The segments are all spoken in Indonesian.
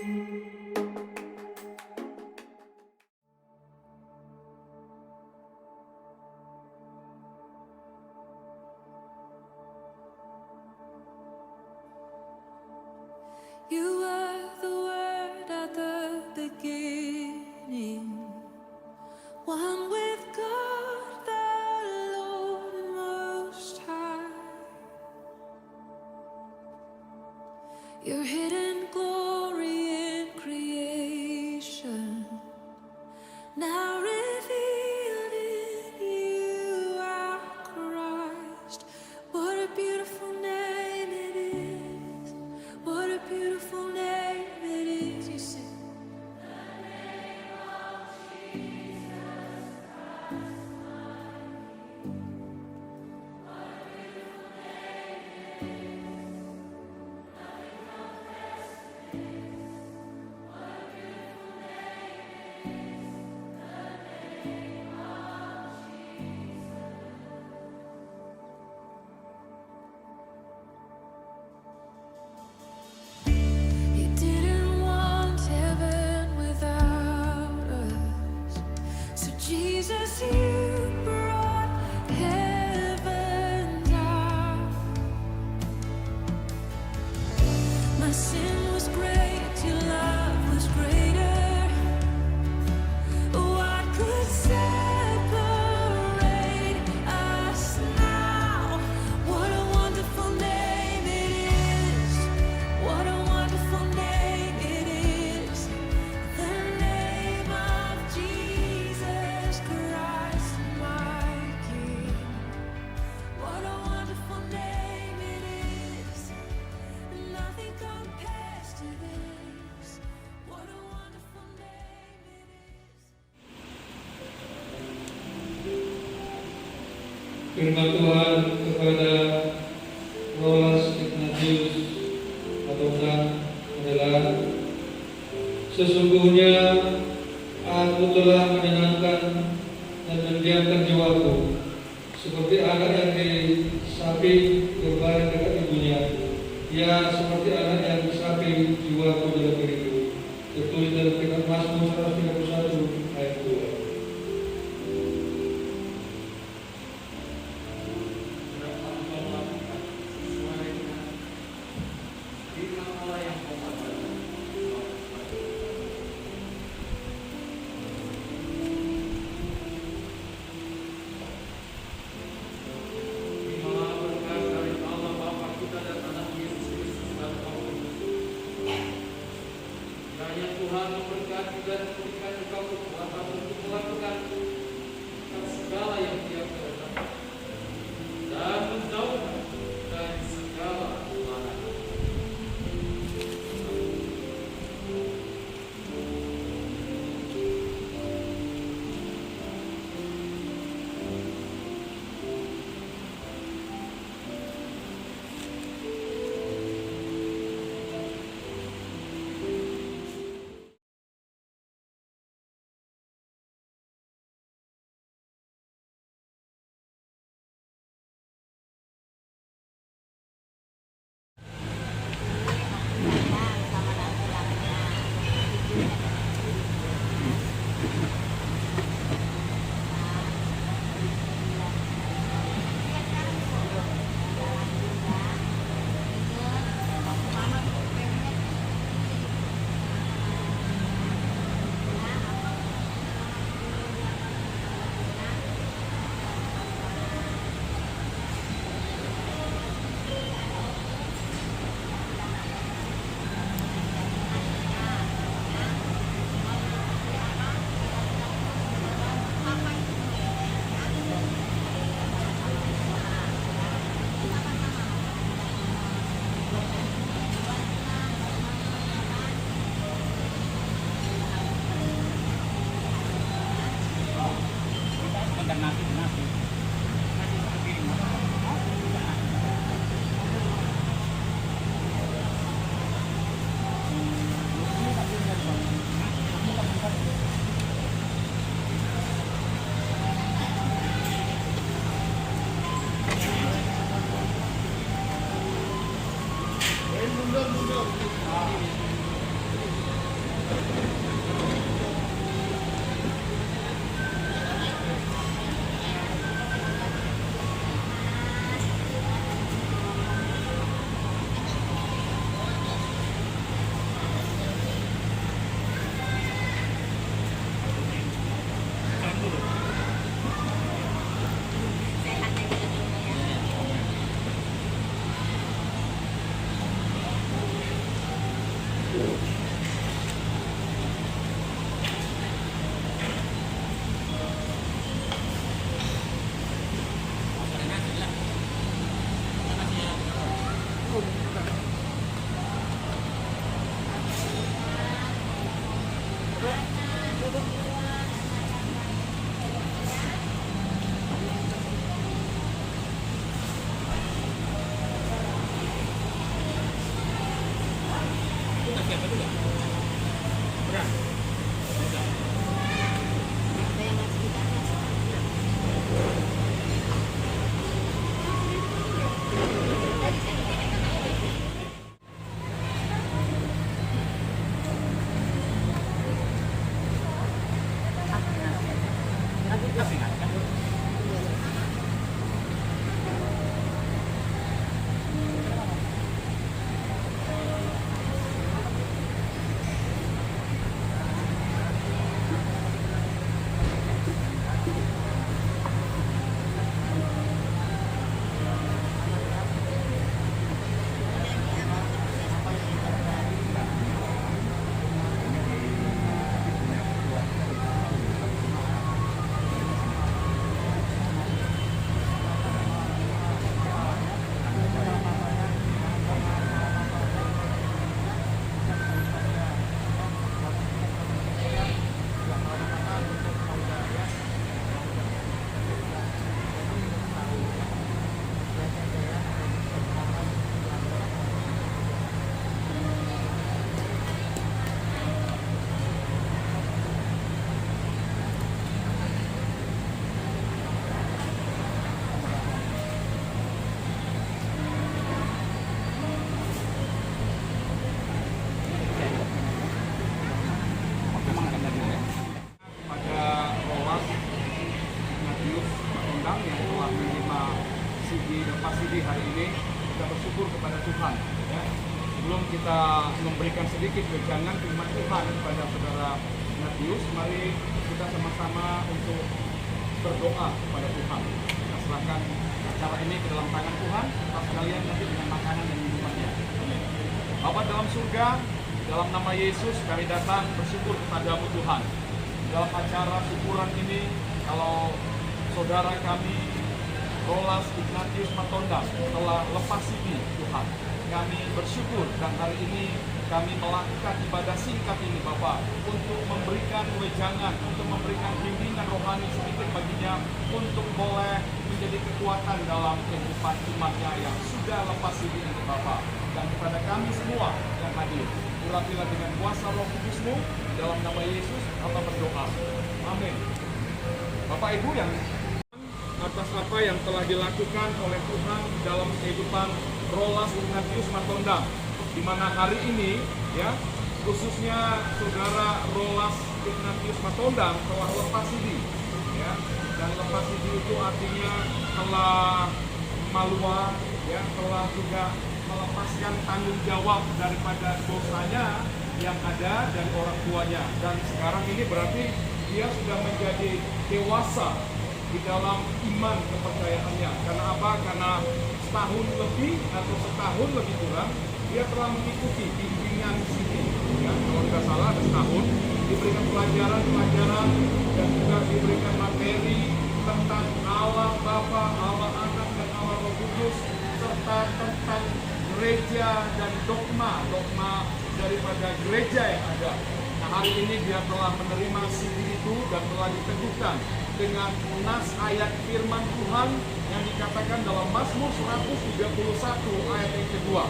You were the Word at the beginning, one with God the Lord Most High. Your hidden glory in creation, now revealed in you, our Christ. What a beautiful name it is. What a beautiful name it is. You sing. You didn't want heaven without us. So Jesus, you brought heaven down. My sin was great, your love was greater. What could separate us now? What a wonderful name it is. What a wonderful name it is. The name of Jesus Christ, my King. What a wonderful name it is. Nothing compares to this. What a wonderful name it is. Firman Tuhan kepada Rolas Ignatius Matonggang adalah, sesungguhnya aku telah menyenangkan dan mendiamkan jiwaku seperti anak yang disapi berbaring dekat ibunya. Ya, seperti anak yang disapi jiwaku dalam diriku. Tertulis dalam kitab Mazmur 131 ayat 2. Tuhan memberkati dan memberikan engkau kekuatan untuk melakukan segala yang Dia kehendaki dan menjauhkan dari segala Pasidi hari ini kita bersyukur kepada Tuhan. Ya. Sebelum kita memberikan sedikit wejangan firman Tuhan kepada saudara Ignatius, mari kita sama-sama untuk berdoa kepada Tuhan. Kita serahkan acara ini ke dalam tangan Tuhan, kita sekalian nanti dengan makanan dan minumannya. Amin. Bapa dalam surga, dalam nama Yesus kami datang bersyukur kepadamu Tuhan. Dalam acara syukuran ini, kalau saudara kami Rolas Ignatius Matondang telah lepas ini Tuhan, kami bersyukur dan hari ini kami melakukan ibadah singkat ini Bapak untuk memberikan wejangan, untuk memberikan bimbingan rohani sedikit baginya untuk boleh menjadi kekuatan dalam kehidupan umatnya yang sudah lepas ini Bapak. Dan kepada kami semua yang hadir, urapilah dengan kuasa Roh Kudus-Mu dalam nama Yesus Bapa berdoa. Amin. Bapak Ibu yang atas apa yang telah dilakukan oleh Tuhan dalam kehidupan Rolas Ignatius Matondang, di mana hari ini ya khususnya saudara Rolas Ignatius Matondang telah lepas sidi ya, dan lepas sidi itu artinya telah malua ya, telah juga melepaskan tanggung jawab daripada dosanya yang ada dari orang tuanya, dan sekarang ini berarti dia sudah menjadi dewasa di dalam iman kepercayaannya. Karena apa? Karena setahun lebih atau setahun lebih kurang dia telah mengikuti bimbingan sini ya, kalau tidak salah ada setahun, diberikan pelajaran dan juga diberikan materi tentang Allah Bapa, Allah Anak dan Allah Roh Kudus, serta tentang gereja dan dogma daripada gereja yang ada. Nah, hari ini dia telah menerima CD itu dan telah diteguhkan dengan nas ayat firman Tuhan yang dikatakan dalam Mazmur 131 ayat yang kedua.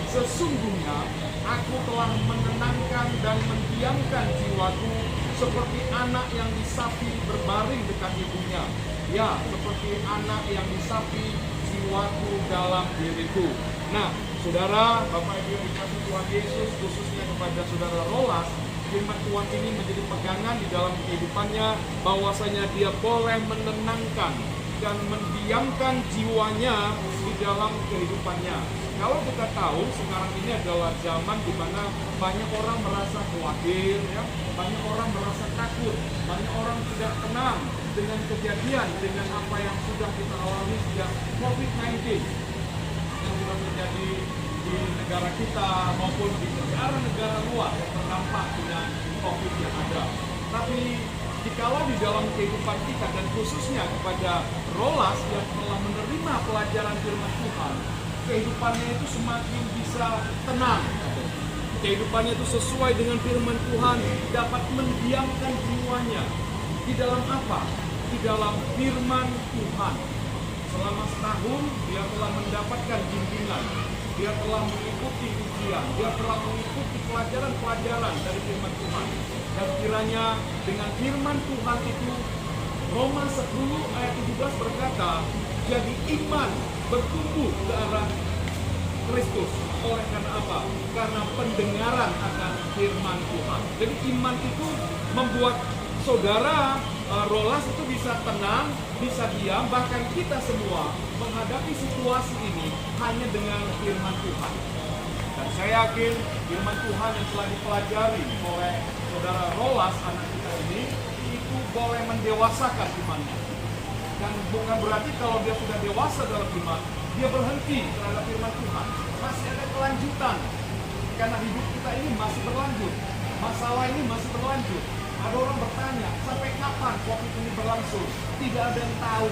Sesungguhnya aku telah menenangkan dan mendiamkan jiwaku seperti anak yang disapi berbaring dekat ibunya. Ya, seperti anak yang disapi jiwaku dalam diriku. Nah, saudara, Bapak Ibu yang dikasihi Tuhan Yesus, khususnya kepada saudara Rolas, firman Tuhan ini menjadi pegangan di dalam kehidupannya, bahwasanya dia boleh menenangkan dan mendiamkan jiwanya di dalam kehidupannya. Kalau kita tahu sekarang ini adalah zaman di mana banyak orang merasa khawatir, ya, banyak orang merasa takut, banyak orang tidak tenang dengan kejadian, dengan apa yang sudah kita alami sejak COVID-19 yang sudah terjadi di di negara kita maupun di negara-negara luar yang terdampak dengan COVID yang ada. Tapi jikalau di dalam kehidupan kita dan khususnya kepada Rolas yang telah menerima pelajaran firman Tuhan, kehidupannya itu semakin bisa tenang. Kehidupannya itu sesuai dengan firman Tuhan, dapat mendiamkan jiwanya. Di dalam apa? Di dalam firman Tuhan. Selama setahun dia telah mendapatkan bimbingan, dia telah mengikuti ujian, dia telah mengikuti pelajaran-pelajaran dari firman Tuhan. Dan kiranya dengan firman Tuhan itu, Roma 10 ayat 17 berkata, jadi iman bertumbuh ke arah Kristus. Oleh karena apa? Karena pendengaran akan firman Tuhan. Jadi iman itu membuat saudara Rolas itu bisa tenang, bisa diam, bahkan kita semua menghadapi situasi ini hanya dengan firman Tuhan. Dan saya yakin firman Tuhan yang telah dipelajari oleh saudara Rolas, anak kita ini, itu boleh mendewasakan imannya. Dan bukan berarti kalau dia sudah dewasa dalam iman, dia berhenti terhadap firman Tuhan. Masih ada kelanjutan. Karena hidup kita ini masih berlanjut. Masalah ini masih berlanjut. Ada orang bertanya, sampai kapan COVID ini berlangsung? Tidak ada yang tahu.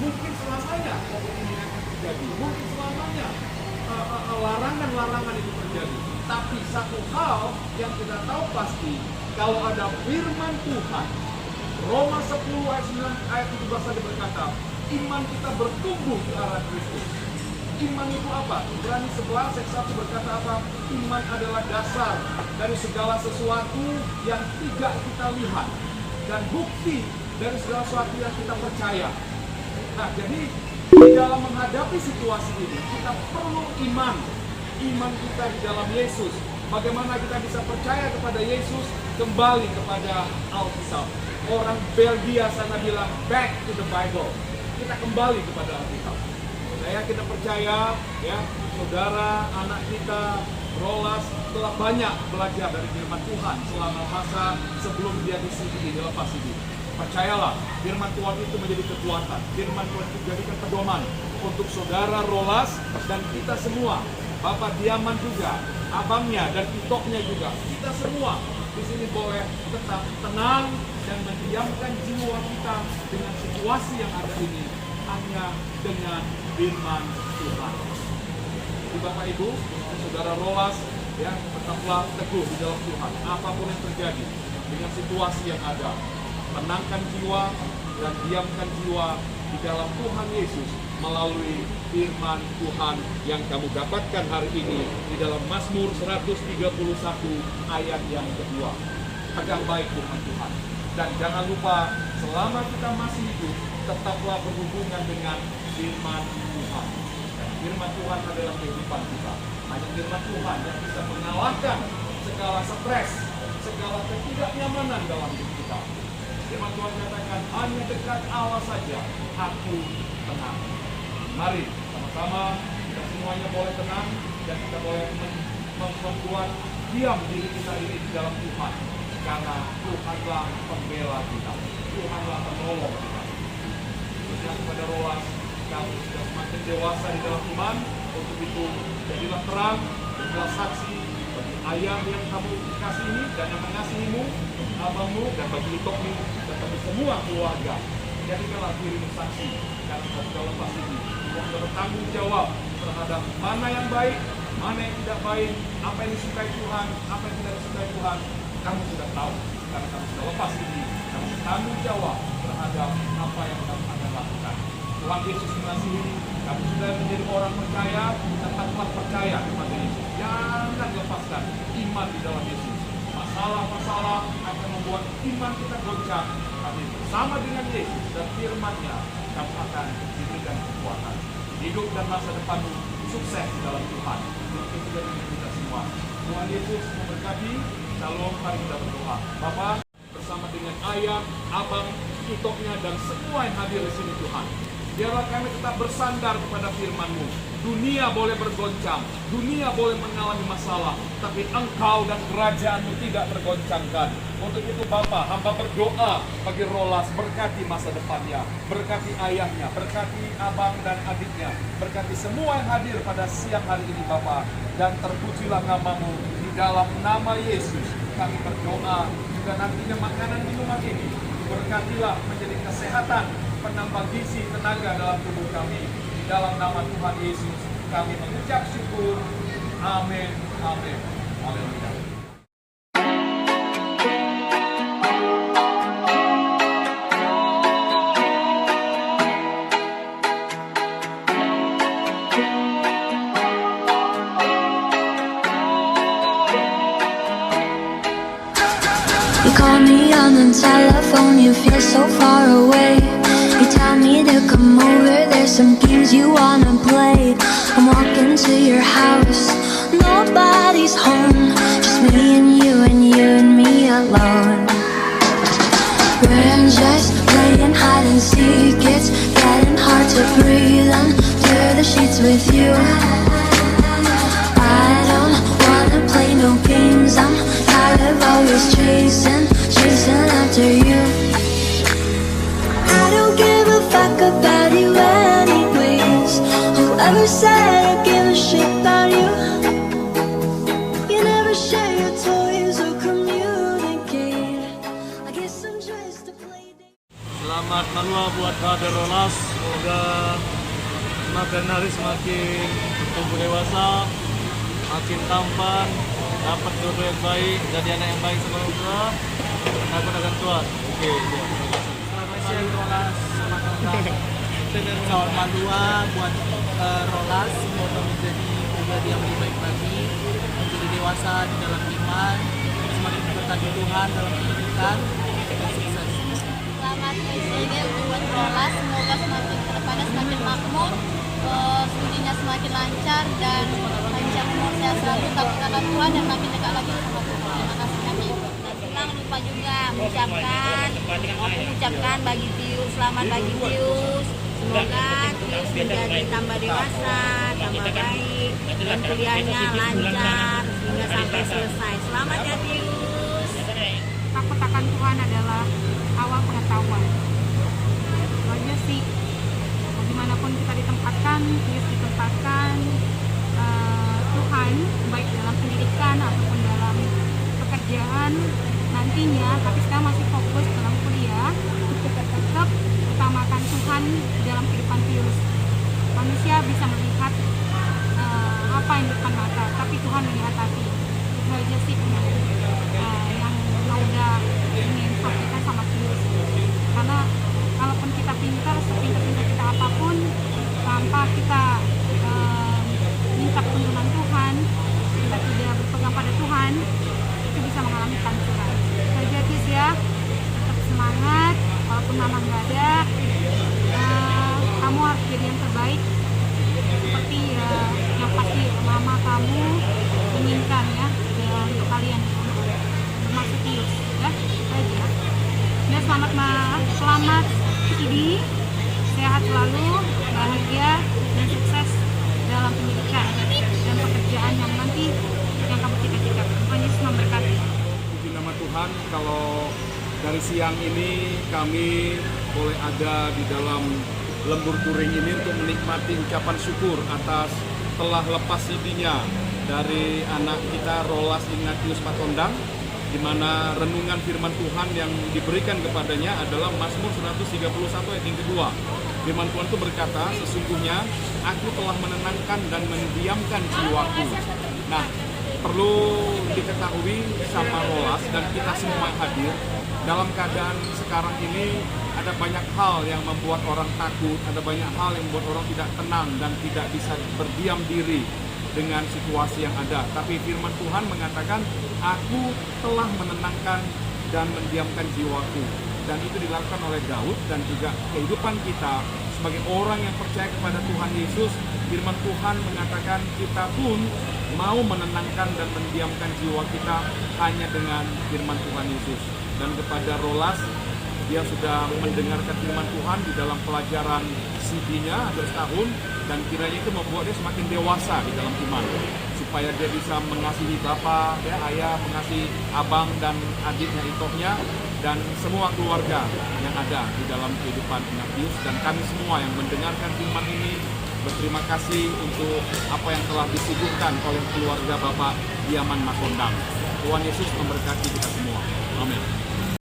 Mungkin selamanya COVID ini akan terjadi. Mungkin selamanya larangan-larangan itu terjadi. Tapi satu hal yang kita tahu pasti, kalau ada firman Tuhan, Roma 10 ayat 17 saja berkata, iman kita bertumbuh ke arah Kristus. Iman itu apa? Ibrani 11 ayat 1 berkata apa? Iman adalah dasar dari segala sesuatu yang tidak kita lihat dan bukti dari segala sesuatu yang kita percaya. Nah, jadi di dalam menghadapi situasi ini kita perlu iman. Iman kita di dalam Yesus. Bagaimana kita bisa percaya kepada Yesus? Kembali kepada Alkitab. Orang Belgia sana bilang back to the Bible. Kita kembali kepada Alkitab. Kita percaya ya, saudara, anak kita, Rolas telah banyak belajar dari firman Tuhan selama masa sebelum dia di sini dilepas ini. Percayalah, firman Tuhan itu menjadi kekuatan. Firman Tuhan itu jadikan pedoman untuk saudara Rolas dan kita semua. Bapak Diaman juga, abangnya dan itoknya juga. Kita semua di sini boleh tetap tenang dan mendiamkan jiwa kita dengan situasi yang ada ini hanya dengan firman Tuhan. Jadi Bapak Ibu, saudara Rolas, ya, tetaplah teguh di dalam Tuhan. Apapun yang terjadi dengan situasi yang ada, tenangkan jiwa dan diamkan jiwa di dalam Tuhan Yesus melalui firman Tuhan yang kamu dapatkan hari ini di dalam Mazmur 131 ayat yang kedua. Pegang baik firman Tuhan. Dan jangan lupa, selama kita masih hidup, tetaplah berhubungan dengan firman Tuhan. Dan firman Tuhan adalah kehidupan kita. Hanya firman Tuhan yang bisa mengalahkan segala stres, segala ketidaknyamanan dalam hidup kita. Firman Tuhan katakan, hanya dekat Allah saja aku tenang. Mari sama-sama kita semuanya boleh tenang dan kita boleh membuat diam diri kita ini di dalam Tuhan. Karena Tuhanlah pembela kita. Tuhanlah penolong kita. Khususnya kepada Rolas, kamu sudah semakin dewasa di dalam iman. Untuk itu, jadilah terang, jadilah saksi bagi ayah yang kamu kasihi dan yang mengasihimu, abangmu dan bagi itokmu dan bagi semua keluarga. Jadikanlah dirimu saksi karena kau sudah lepas ini. Kau sudah bertanggung jawab terhadap mana yang baik, mana yang tidak baik, apa yang disukai Tuhan, apa yang tidak disukai Tuhan. Kamu sudah tahu, karena kamu sudah lepas ini, kamu bertanggung jawab terhadap apa yang kamu akan lakukan. Tuhan Yesus mengasihi, kamu sudah menjadi orang percaya, tetaplah percaya kepada Yesus. Jangan lepaskan iman di dalam Yesus. Masalah-masalah akan membuat iman kita goncang, tapi bersama dengan Yesus dan firman-Nya, kamu akan diberikan kekuatan. Hidup dan masa depanmu sukses di dalam Tuhan. Itu juga dengan kita semua. Tuhan Yesus memberkati. Shalom, mari kita berdoa. Bapak, bersama dengan ayah, abang, itoknya, dan semua yang hadir di sini Tuhan. Biarlah kami tetap bersandar kepada firman-Mu. Dunia boleh bergoncang, dunia boleh mengalami masalah, tapi Engkau dan kerajaan-Mu tidak tergoncangkan. Untuk itu Bapa, hamba berdoa bagi Rolas, berkati masa depannya, berkati ayahnya, berkati abang dan adiknya, berkati semua yang hadir pada siang hari ini Bapa. Dan terpujilah nama-Mu di dalam nama Yesus. Kami berdoa juga nantinya makanan minuman ini berkatilah menjadi kesehatan, penambah gizi, tenaga dalam tubuh kami. Di dalam nama Tuhan Yesus kami mengucap syukur. Amin. Amin. Haleluya. You call me on the telephone, you feel so far away. You tell me to come over, there's some games you wanna play. I'm walking to your house, nobody's home, just me and you and me alone. We're just playing hide and seek, it's getting hard to breathe under the sheets with you. I don't wanna play no games, I'm tired of always chasing after you. I don't give a fuck about you anyways. Whoever said I give a shit about you? You never share your toys or communicate. I guess I'm just a playdate. Selamat Manua buat Brother Rolas. Semoga semakin hari semakin tumbuh dewasa, makin tampan, dapat jodoh yang baik, jadi anak yang baik sama Allah. Takut akan Tuhan. Oke, ya. Selamat siang Rolas, selamat datang. Selamat Manua buat Rolas. Semoga menjadi pribadi yang lebih baik lagi, menjadi dewasa di dalam iman, semakin berkati Tuhan dalam pendidikan, dan sukses. Selamat Presiden buat Rolas, semoga semakin kedepannya semakin makmur, studinya semakin lancar dan panjang umur sehat selalu, takut akan Tuhan dan makin dekat lagi sama Tuhan. Terima kasih kami. Dan senang lupa juga mengucapkan bagi Tius, selamat bagi Tius. Semoga Tius menjadi tambah dewasa, tambah baik, dan kuliahnya lancar hingga sampai selesai. Selamat ya Tius. Takut akan Tuhan adalah awal pengetahuan. Itu aja sih. Dimanapun kita ditempatkan, Yesus ditempatkan, Tuhan baik dalam pendidikan ataupun dalam pekerjaan nantinya, tapi sekarang masih fokus dalam kuliah, tetap utamakan Tuhan dalam kehidupan Pius. Manusia bisa melihat apa yang di depan mata, tapi Tuhan melihat hati. Itu aja sih yang udah ingin sampaikan sama Pius. Karena kalaupun kita pintar, sepintar-pintar kita apapun, tanpa kita minta perlindungan Tuhan, kita tidak berpegang pada Tuhan, itu bisa mengalami kehancuran. Saja Tis ya, tetap semangat, walaupun mama nggak ada, kamu harus jadi yang terbaik, seperti yang pasti mama kamu inginkan ya, dan kalian termasuk Tius ya, saja. Dan selamat Idi, sehat selalu, bahagia dan sukses dalam pendidikan dan pekerjaan yang nanti yang kamu cita-citakan. Tuhan Yesus memberkati. Puji nama Tuhan, kalau dari siang ini kami boleh ada di dalam lembur touring ini untuk menikmati ucapan syukur atas telah lepas CD-nya dari anak kita Rolas Ignatius Patondang, di mana renungan firman Tuhan yang diberikan kepadanya adalah Mazmur 131 ayat yang kedua. Firman Tuhan itu berkata, sesungguhnya aku telah menenangkan dan mendiamkan jiwaku. Nah, perlu diketahui sama Rolas dan kita semua hadir, dalam keadaan sekarang ini ada banyak hal yang membuat orang takut, ada banyak hal yang membuat orang tidak tenang dan tidak bisa berdiam diri dengan situasi yang ada. Tapi firman Tuhan mengatakan, aku telah menenangkan dan mendiamkan jiwaku. Dan itu dilakukan oleh Daud, dan juga kehidupan kita sebagai orang yang percaya kepada Tuhan Yesus. Firman Tuhan mengatakan kita pun mau menenangkan dan mendiamkan jiwa kita hanya dengan firman Tuhan Yesus. Dan kepada Rolas, dia sudah mendengarkan firman Tuhan di dalam pelajaran CD-nya atau setahun, dan kiranya itu membuat dia semakin dewasa di dalam iman, supaya dia bisa mengasihi bapa, ya, ayah, mengasihi abang dan adiknya, itohnya, dan semua keluarga yang ada di dalam kehidupan Ignatius. Dan kami semua yang mendengarkan firman ini berterima kasih untuk apa yang telah disuguhkan oleh keluarga Bapak Diaman Makondang. Tuhan Yesus memberkati kita semua. Amin.